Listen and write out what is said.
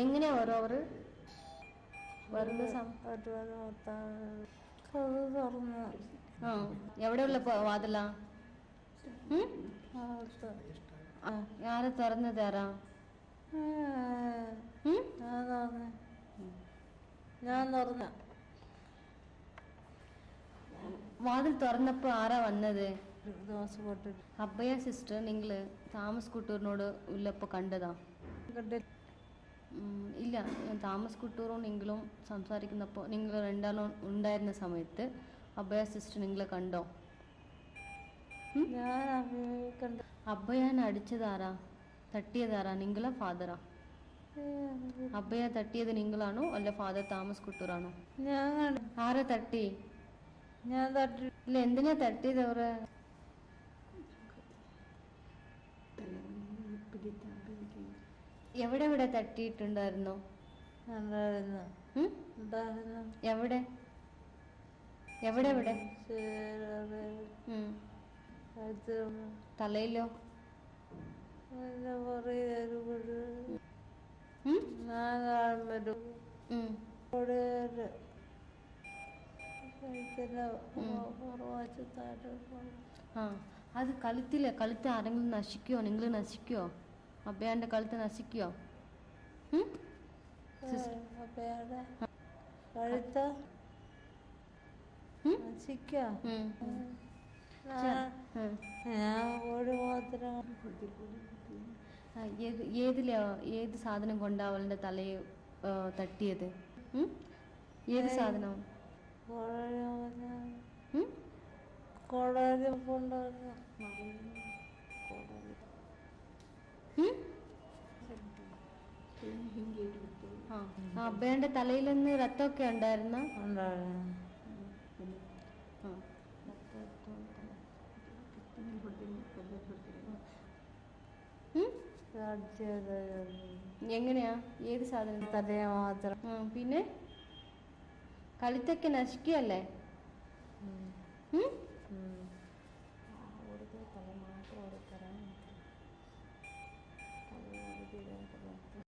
എങ്ങനെയാ ഓരോവർ എവിടെയുള്ള വാതില ആരെ തുറന്നത് ആരാ? ഞാൻ തുറന്ന വാതിൽ തുറന്നപ്പോ ആരാ വന്നത്? അബ്ബയ സിസ്റ്റർ നിങ്ങള് താമസ് കുട്ടൂറിനോട് ഉള്ളപ്പോ കണ്ടതാ? ഇല്ല, താമസ് കുട്ടൂറും നിങ്ങളും സംസാരിക്കുന്നപ്പോ നിങ്ങൾ രണ്ടാളും ഉണ്ടായിരുന്ന സമയത്ത് അബ്ബയ സിസ്റ്റർ നിങ്ങളെ കണ്ടോ? അബ്ബയാൻ അടിച്ചതാരാ? തട്ടിയതാരാ? നിങ്ങളാ ഫാദറാ? അബ്ബയ തട്ടിയത് നിങ്ങളാണോ അല്ല ഫാദർ താമസ് കുട്ടൂറാണോ? ആരാ തട്ടി? ഞാൻ തട്ടി. ഇല്ല, എന്തിനാ തട്ടിയത്? അവര് എവിടെ എവിടെ തട്ടിയിട്ടുണ്ടായിരുന്നോ? എവിടെ എവിടെ എവിടെ? തലയിലോ? അത് കഴുത്ത് ആരെങ്കിലും നശിക്കോ? നിങ്ങൾ നശിക്കോ? അബ്ബയാന്റെ കഴുത്ത് നശിക്കോ? ഏത് സാധനം കൊണ്ടാ അവളുടെ തലയെ തട്ടിയത്? ഏത് സാധനം? അബ്ബയുടെ തലയിൽ നിന്ന് രക്തമൊക്കെ ഉണ്ടായിരുന്ന? എങ്ങനെയാ? ഏത് സാധനം? തലയെ മാത്രം. പിന്നെ കഴുത്തൊക്കെ നശിക്കുകയല്ലേ?